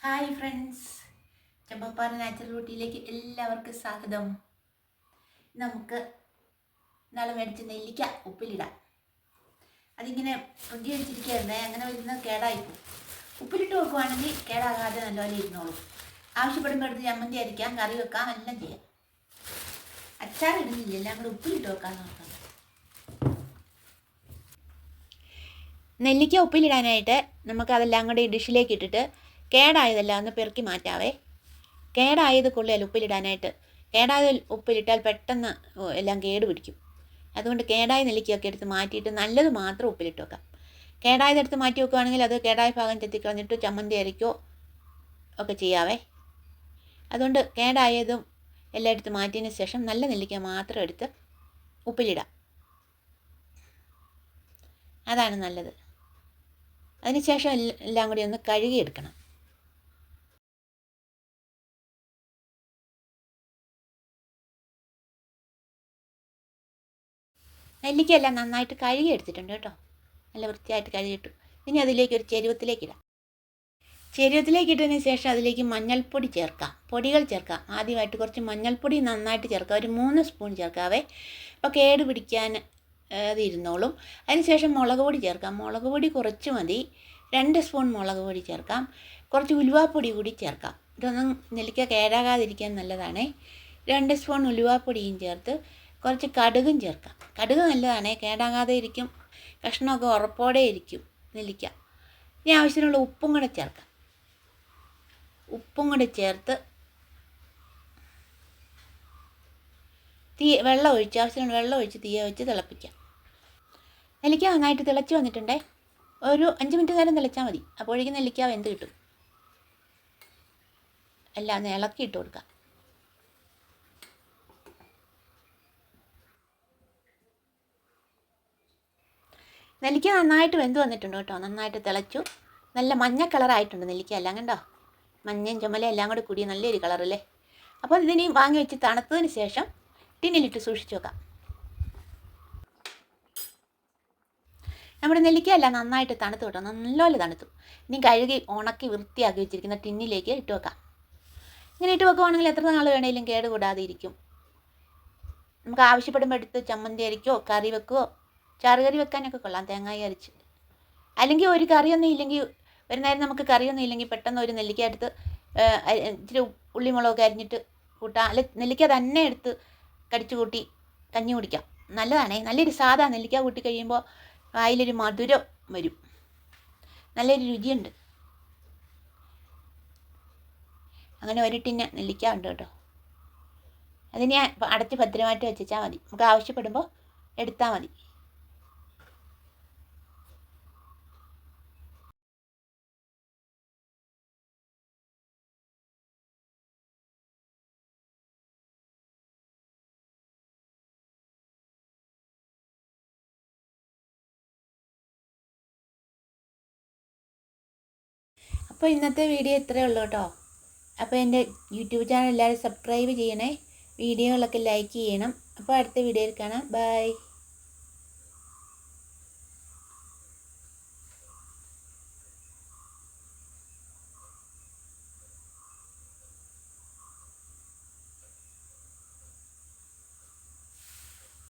Hi friends, ചെമ്പപ്പാറ natural ബ്യൂട്ടിയിലേക്ക് എല്ലാവർക്കും സ്വാഗതം. നമുക്ക് നാളെ മേടിച്ച നെല്ലിക്ക ഉപ്പിലിടാം. അതിങ്ങനെ ഫ്രിഡ്ജിൽ വെച്ചിരിക്കുകയായിരുന്നേ, അങ്ങനെ വരുന്ന കേടായിപ്പോവും. ഉപ്പിലിട്ട് വെക്കുവാണെങ്കിൽ കേടാകാതെ നല്ലപോലെ ഇരുന്നോളും. ആവശ്യപ്പെടുമ്പോൾ എടുത്ത് ചമ്മന്തി അരിക്കാം, കറി വെക്കാം, എല്ലാം ചെയ്യാം. അച്ചാർ ഇടുന്നില്ല, എല്ലാം കൂടെ ഉപ്പിലിട്ട് വെക്കാമെന്ന് നോക്കാം. നെല്ലിക്ക ഉപ്പിലിടാനായിട്ട് നമുക്കതെല്ലാം കൂടെ ഈ ഡിഷിലേക്ക് ഇട്ടിട്ട് കേടായതെല്ലാം ഒന്ന് പെറുക്കി മാറ്റാവേ. കേടായത് കൊള്ളിയാൽ ഉപ്പിലിടാനായിട്ട്. കേടായ ഉപ്പിലിട്ടാൽ പെട്ടെന്ന് എല്ലാം കേട് പിടിക്കും. അതുകൊണ്ട് കേടായ നെല്ലിക്കയൊക്കെ എടുത്ത് മാറ്റിയിട്ട് നല്ലത് മാത്രം ഉപ്പിലിട്ട് വെക്കാം. കേടായതെടുത്ത് മാറ്റി വെക്കുകയാണെങ്കിൽ അത് കേടായ ഭാഗം ചെത്തിക്കളഞ്ഞിട്ട് ചമ്മന്തി അരയ്ക്കോ ഒക്കെ ചെയ്യാവേ. അതുകൊണ്ട് കേടായതും എല്ലാം എടുത്ത് മാറ്റിയതിന് ശേഷം നല്ല നെല്ലിക്ക മാത്രം എടുത്ത് ഉപ്പിലിടാം. അതാണ് നല്ലത്. അതിനുശേഷം എല്ലാം കൂടി ഒന്ന് കഴുകിയെടുക്കണം. നെല്ലിക്കയെല്ലാം നന്നായിട്ട് കഴുകി എടുത്തിട്ടുണ്ട് കേട്ടോ. നല്ല വൃത്തിയായിട്ട് കഴുകിയിട്ടു. ഇനി അതിലേക്ക് ഒരു ചെരുവത്തിലേക്കിടാം. ചെരുവത്തിലേക്ക് ഇട്ടതിന് ശേഷം അതിലേക്ക് മഞ്ഞൾപ്പൊടി ചേർക്കാം, പൊടികൾ ചേർക്കാം. ആദ്യമായിട്ട് കുറച്ച് മഞ്ഞൾപ്പൊടി നന്നായിട്ട് ചേർക്കാം, ഒരു 3 സ്പൂൺ ചേർക്കാവേ. അപ്പോൾ കേട് പിടിക്കാൻ അത് ഇരുന്നോളും. അതിനുശേഷം മുളക് പൊടി ചേർക്കാം. മുളക് പൊടി കുറച്ച് മതി, 2 സ്പൂൺ മുളക് പൊടി ചേർക്കാം. കുറച്ച് ഉലുവാപ്പൊടി കൂടി ചേർക്കാം. ഇതൊന്നും നെല്ലിക്ക കേടാകാതിരിക്കാൻ നല്ലതാണേ. 2 സ്പൂൺ ഉലുവാപ്പൊടിയും ചേർത്ത് കുറച്ച് കടുകും ചേർക്കാം. കടുക് നല്ലതാണേ, കേടാകാതെ ഇരിക്കും. കഷ്ണമൊക്കെ ഉറപ്പോടെ ഇരിക്കും നെല്ലിക്ക. ഇനി ആവശ്യത്തിനുള്ള ഉപ്പും കൂടെ ചേർക്കാം. ഉപ്പും കൂടെ ചേർത്ത് വെള്ളം ഒഴിച്ച് ആവശ്യത്തിനുള്ള വെള്ളം ഒഴിച്ച് തീയ വെച്ച് തിളപ്പിക്കാം. നെല്ലിക്ക നന്നായിട്ട് തിളച്ച് വന്നിട്ടുണ്ടേ. ഒരു 5 മിനിറ്റ് നേരം തിളച്ചാൽ മതി. അപ്പോഴേക്കും നെല്ലിക്ക വെന്ത് കിട്ടും. എല്ലാം ഒന്ന് ഇളക്കി ഇട്ട് കൊടുക്കാം. നെല്ലിക്ക നന്നായിട്ട് വെന്ത് വന്നിട്ടുണ്ട് കേട്ടോ. നന്നായിട്ട് തിളച്ചു. നല്ല മഞ്ഞ കളറായിട്ടുണ്ട് നെല്ലിക്ക എല്ലാം. കണ്ടോ, മഞ്ഞയും ചുമലയും എല്ലാം കൂടി കൂടിയ നല്ലൊരു കളറല്ലേ. അപ്പോൾ ഇതിനി വാങ്ങി വെച്ച് തണുത്തതിന് ശേഷം ടിന്നിലിട്ട് സൂക്ഷിച്ച് വെക്കാം. നമ്മുടെ നെല്ലിക്ക എല്ലാം നന്നായിട്ട് തണുത്തു കേട്ടോ, നല്ലപോലെ തണുത്തു. ഇനി കഴുകി ഉണക്കി വൃത്തിയാക്കി വെച്ചിരിക്കുന്ന ടിന്നിലേക്ക് ഇട്ട് വെക്കാം. ഇങ്ങനെ ഇട്ട് വെക്കുവാണെങ്കിൽ എത്ര നാൾ വേണമെങ്കിലും കേടുകൂടാതെ ഇരിക്കും. നമുക്ക് ആവശ്യപ്പെടുമ്പോൾ എടുത്ത് ചമ്മന്തി അരിക്കോ കറി വെക്കുകയോ ചാറുകറി വെക്കാനൊക്കെ കൊള്ളാം, തേങ്ങായി അരച്ച്. അല്ലെങ്കിൽ ഒരു കറിയൊന്നും ഇല്ലെങ്കിൽ, ഒരു നേരം നമുക്ക് കറിയൊന്നും ഇല്ലെങ്കിൽ പെട്ടെന്ന് ഒരു നെല്ലിക്ക എടുത്ത് ഇച്ചിരി ഉള്ളിമുളകൊക്കെ അരിഞ്ഞിട്ട് കൂട്ടാം. അല്ലെ നെല്ലിക്ക തന്നെ എടുത്ത് കടിച്ചു കൂട്ടി കഞ്ഞി കുടിക്കാം. നല്ലതാണേ. നല്ലൊരു സാധാ നെല്ലിക്ക കൂട്ടി കഴിയുമ്പോൾ വായിലൊരു മധുരം വരും, നല്ലൊരു രുചിയുണ്ട്. അങ്ങനെ ഒരു ടിന്ന് നെല്ലിക്ക ഉണ്ട് കേട്ടോ. അതിനെ അടച്ച് ഭദ്രമായിട്ട് വെച്ചാൽ മതി. നമുക്ക് ആവശ്യപ്പെടുമ്പോൾ എടുത്താൽ മതി. അപ്പോൾ ഇന്നത്തെ വീഡിയോ ഇത്രയേ ഉള്ളൂ കേട്ടോ. അപ്പോൾ എൻ്റെ യൂട്യൂബ് ചാനൽ എല്ലാവരും സബ്സ്ക്രൈബ് ചെയ്യണേ, വീഡിയോകളൊക്കെ ലൈക്ക് ചെയ്യണം. അപ്പോൾ അടുത്ത വീഡിയോയിൽ കാണാം. ബൈ.